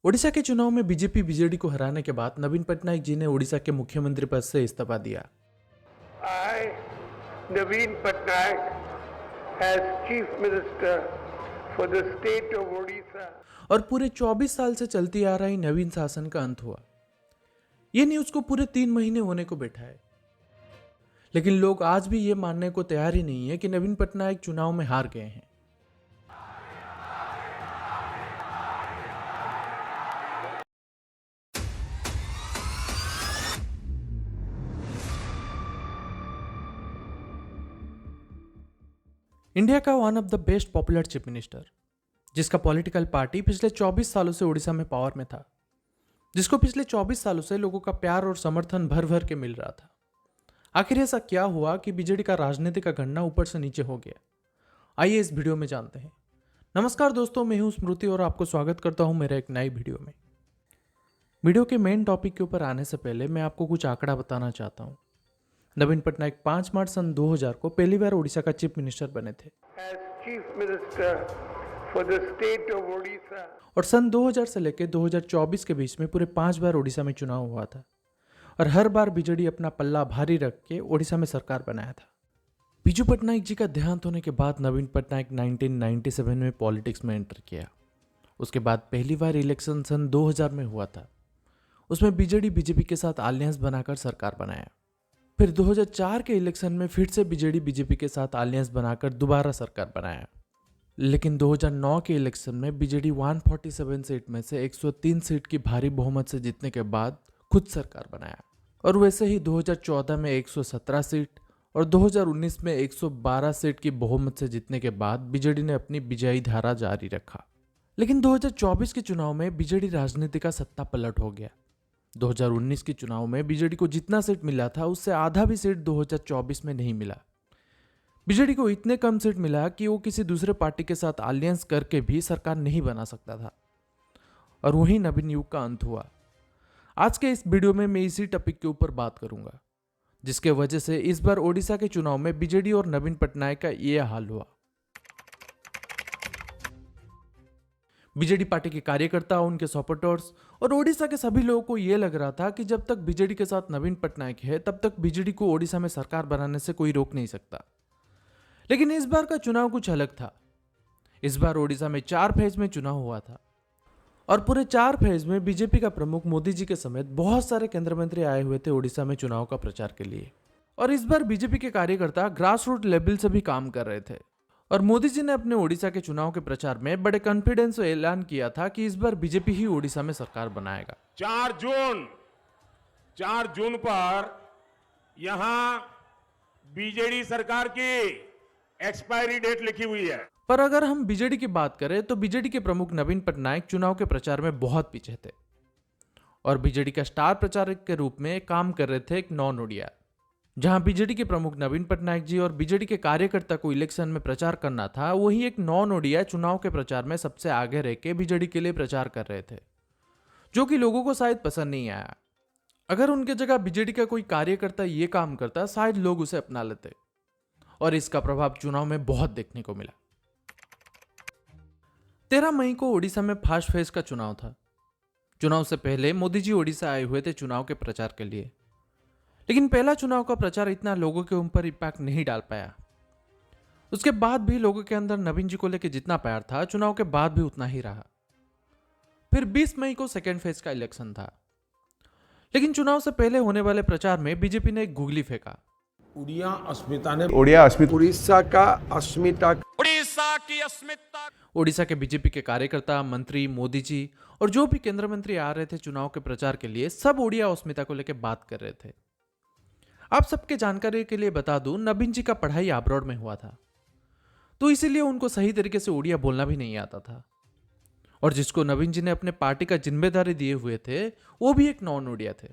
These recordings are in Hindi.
ओडिशा के चुनाव में बीजेपी बीजेडी को हराने के बाद नवीन पटनायक जी ने ओडिशा के मुख्यमंत्री पद से इस्तीफा दिया। I, Naveen Patnaik, as Chief Minister for the state of Odisha. और पूरे 24 साल से चलती आ रही नवीन शासन का अंत हुआ। ये न्यूज को पूरे 3 महीने होने को बैठा है, लेकिन लोग आज भी ये मानने को तैयार ही नहीं है कि नवीन पटनायक चुनाव में हार गए हैं। इंडिया का one of the best popular chief minister, जिसका पॉलिटिकल पार्टी पिछले 24 सालों से उड़ीसा में पावर में था, जिसको पिछले 24 सालों से लोगों का प्यार और समर्थन भर भर के मिल रहा था। आखिर ऐसा क्या हुआ कि बीजेडी का राजनीति का गन्ना ऊपर से नीचे हो गया? आइए इस वीडियो में जानते हैं। नमस्कार दोस्तों, मैं हूं स्मृति और आपको स्वागत करता हूं मेरे एक नई वीडियो में। वीडियो के मेन टॉपिक के ऊपर आने से पहले मैं आपको कुछ आंकड़ा बताना चाहता हूं। नवीन पटनायक 5 मार्च सन 2000 को पहली बार ओडिशा का चीफ मिनिस्टर बने थे As Chief Minister for the state of Odisha. और सन 2000 से लेकर 2024 के बीच में पूरे 5 बार ओडिशा में चुनाव हुआ था और हर बार बीजेडी अपना पल्ला भारी रख के ओडिशा में सरकार बनाया था। बीजू पटनायक जी का देहांत होने के बाद नवीन पटनायक 1997 में पॉलिटिक्स में एंटर किया। उसके बाद पहली बार इलेक्शन सन 2000 में हुआ था। उसमें बीजेडी बीजेपी के साथ अलायंस बनाकर सरकार बनाया। फिर 2004 के इलेक्शन में फिर से बीजेडी बीजेपी के साथ अलायंस बनाकर दोबारा सरकार बनाया। लेकिन 2009 के इलेक्शन में बीजेडी 147 सीट में से 103 सीट की भारी बहुमत से जीतने के बाद खुद सरकार बनाया। और वैसे ही 2014 में 117 सीट और 2019 में 112 सीट की बहुमत से जीतने के बाद बीजेडी ने अपनी विजयी धारा जारी रखा। लेकिन 2024 के चुनाव में बीजेडी राजनीति का सत्ता पलट हो गया। 2019 के चुनाव में बीजेडी को जितना सीट मिला था उससे आधा भी सीट 2024 में नहीं मिला। बीजेडी को इतने कम सीट मिला कि वो किसी दूसरे पार्टी के साथ अलायंस करके भी सरकार नहीं बना सकता था और वहीं नवीन युग का अंत हुआ। आज के इस वीडियो में मैं इसी टॉपिक के ऊपर बात करूंगा, जिसके वजह से इस बार ओडिशा के चुनाव में बीजेडी और नवीन पटनायक का ये हाल हुआ। बीजेडी पार्टी के कार्यकर्ता, उनके सपोर्टर्स और ओडिशा के सभी लोगों को यह लग रहा था कि जब तक बीजेडी के साथ नवीन पटनायक है तब तक बीजेडी को ओडिशा में सरकार बनाने से कोई रोक नहीं सकता। लेकिन इस बार का चुनाव कुछ अलग था। इस बार ओडिशा में 4 फेज में चुनाव हुआ था और पूरे 4 फेज में बीजेपी का प्रमुख मोदी जी के समेत बहुत सारे केंद्र मंत्री आए हुए थे ओडिशा में चुनाव का प्रचार के लिए। और इस बार बीजेपी के कार्यकर्ता ग्रास रूट लेवल से भी काम कर रहे थे और मोदी जी ने अपने ओडिशा के चुनाव के प्रचार में बड़े कॉन्फिडेंस से ऐलान किया था कि इस बार बीजेपी ही ओडिशा में सरकार बनाएगा। 4 जून पर यहां बीजेडी सरकार की एक्सपायरी डेट लिखी हुई है। पर अगर हम बीजेडी की बात करें तो बीजेडी के प्रमुख नवीन पटनायक चुनाव के प्रचार में बहुत पीछे थे और बीजेडी का स्टार प्रचारक के रूप में काम कर रहे थे एक नॉन ओडिया। जहां बीजेडी के प्रमुख नवीन पटनायक जी और बीजेडी के कार्यकर्ता को इलेक्शन में प्रचार करना था, वहीं एक नॉन ओडिया चुनाव के प्रचार में सबसे आगे रह के बीजेडी के लिए प्रचार कर रहे थे, जो कि लोगों को शायद पसंद नहीं आया। अगर उनके जगह बीजेडी का कोई कार्यकर्ता ये काम करता, शायद लोग उसे अपना लेते और इसका प्रभाव चुनाव में बहुत देखने को मिला। 13 मई को ओडिशा में फर्स्ट फेज का चुनाव था। चुनाव से पहले मोदी जी ओडिशा आए हुए थे चुनाव के प्रचार के लिए, लेकिन पहला चुनाव का प्रचार इतना लोगों के ऊपर इम्पैक्ट नहीं डाल पाया। उसके बाद भी लोगों के अंदर नवीन जी को लेकर जितना प्यार था, चुनाव के बाद भी उतना ही रहा। फिर 20 मई को सेकेंड फेज का इलेक्शन था, लेकिन चुनाव से पहले होने वाले प्रचार में बीजेपी ने एक गुगली फेंका। उड़िया अस्मिता ने उड़ीसा का अस्मिता ओडिशा के बीजेपी के कार्यकर्ता, मंत्री, मोदी जी और जो भी केंद्र मंत्री आ रहे थे चुनाव के प्रचार के लिए, सब ओडिया अस्मिता को लेकर बात कर रहे थे। आप सबके जानकारी के लिए बता दूं, नवीन जी का पढ़ाई अब्रॉड में हुआ था, तो इसीलिए उनको सही तरीके से ओडिया बोलना भी नहीं आता था। और जिसको नवीन जी ने अपने पार्टी का जिम्मेदारी दिए हुए थे, वो भी एक नॉन ओडिया थे।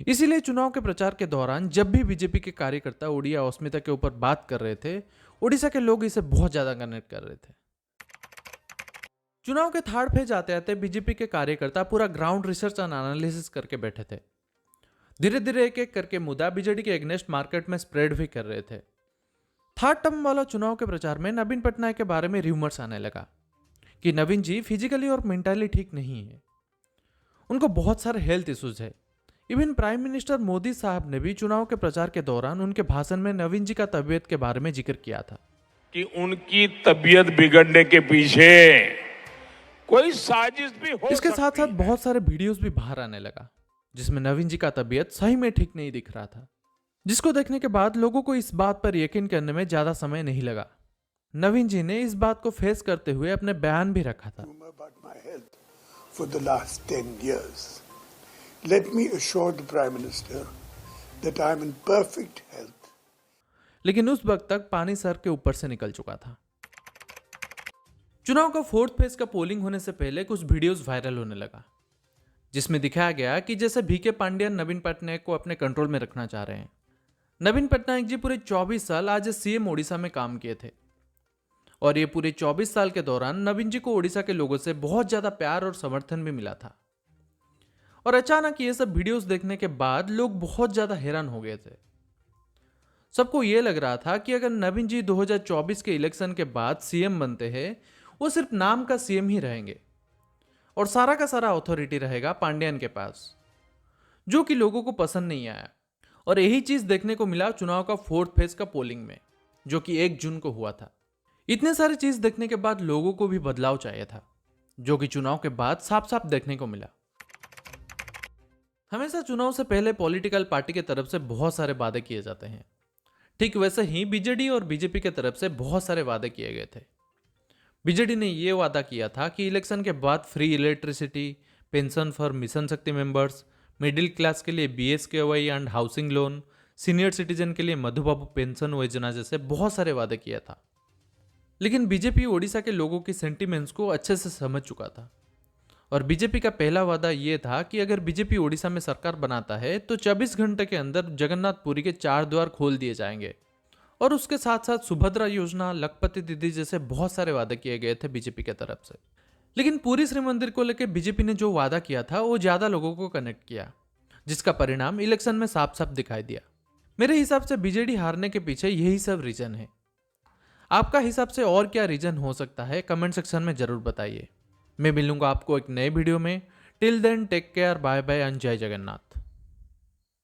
इसीलिए चुनाव के प्रचार के दौरान जब भी बीजेपी के कार्यकर्ता ओडिया अस्मिता के ऊपर बात कर रहे थे, ओडिशा के लोग इसे बहुत ज्यादा कनेक्ट कर रहे थे। चुनाव के थर्ड फेज आते आते बीजेपी के कार्यकर्ता पूरा ग्राउंड रिसर्च एंड एनालिसिस करके बैठे थे। धीरे धीरे एक एक करके मुद्दा बीजेडी के एग्नेस्ट मार्केट में स्प्रेड भी कर रहे थे। थर्ड टर्म वाला चुनाव के प्रचार में नवीन पटनायक के बारे में रूमर्स आने लगा कि नवीन जी फिजिकली और मेंटली ठीक नहीं है। उनको बहुत सारे हेल्थ इश्यूज है। इवन प्राइम मिनिस्टर मोदी साहब ने भी चुनाव के प्रचार के दौरान उनके भाषण में नवीन जी का तबीयत के बारे में जिक्र किया था कि उनकी तबीयत बिगड़ने के पीछे कोई साजिश भी हो इसके साथ सकती साथ है। बहुत सारे वीडियोस भी बाहर आने लगा जिसमें नवीन जी का तबीयत सही में ठीक नहीं दिख रहा था, जिसको देखने के बाद लोगों को इस बात पर यकीन करने में ज्यादा समय नहीं लगा। नवीन जी ने इस बात को फेस करते हुए अपने बयान भी रखा था। About my health for the last 10 years. Let me assure the Prime Minister that I am in perfect health. लेकिन उस वक्त तक पानी सर के ऊपर से निकल चुका था। चुनाव का 4th फेज का पोलिंग होने से पहले कुछ वीडियोस वायरल होने लगा जिसमें दिखाया गया कि जैसे बीके पांड्यन नवीन पटनायक को अपने कंट्रोल में रखना चाह रहे हैं। नवीन पटनायक जी पूरे 24 साल आज सीएम ओडिशा में काम किए थे और ये पूरे 24 साल के दौरान नवीन जी को ओडिशा के लोगों से बहुत ज्यादा प्यार और समर्थन भी मिला था। और अचानक ये सब वीडियोस देखने के बाद लोग बहुत ज्यादा हैरान हो गए थे। सबको ये लग रहा था कि अगर नवीन जी 2024 के इलेक्शन के बाद सीएम बनते हैं, वो सिर्फ नाम का सीएम ही रहेंगे और सारा का सारा अथॉरिटी रहेगा पांड्यन के पास, जो कि लोगों को पसंद नहीं आया। और यही चीज देखने को मिला चुनाव का 4th फेज का पोलिंग में, जो कि 1 जून को हुआ था। इतने सारी चीज देखने के बाद लोगों को भी बदलाव चाहिए था, जो कि चुनाव के बाद साफ साफ देखने को मिला। हमेशा चुनाव से पहले पॉलिटिकल पार्टी के तरफ से बहुत सारे वादे किए जाते हैं। ठीक वैसे ही बीजेडी और बीजेपी के तरफ से बहुत सारे वादे किए गए थे। बीजेडी ने यह वादा किया था कि इलेक्शन के बाद free electricity, pension for mission शक्ति मेंबर्स, मिडिल क्लास के लिए BSKY and housing loan, senior citizen के लिए मधुबाबू पेंशन योजना जैसे बहुत सारे वादे किया था। लेकिन बीजेपी ओडिशा के लोगों की सेंटिमेंट्स को अच्छे से समझ चुका था और बीजेपी का पहला वादा यह था कि अगर बीजेपी ओडिशा में सरकार बनाता है तो 24 घंटे के अंदर जगन्नाथपुरी के 4 द्वार खोल दिए जाएंगे। और उसके साथ साथ सुभद्रा योजना, लखपति दीदी जैसे बहुत सारे वादे किए गए थे बीजेपी के तरफ से। लेकिन पूरी श्री मंदिर को लेकर बीजेपी ने जो वादा किया था वो ज्यादा लोगों को कनेक्ट किया, जिसका परिणाम इलेक्शन में साफ साफ दिखाई दिया। मेरे हिसाब से बीजेडी हारने के पीछे यही सब रीजन है। आपका हिसाब से और क्या रीजन हो सकता है, कमेंट सेक्शन में जरूर बताइए। मैं मिलूंगा आपको एक नए वीडियो में। Till then take care, bye bye and जय जगन्नाथ।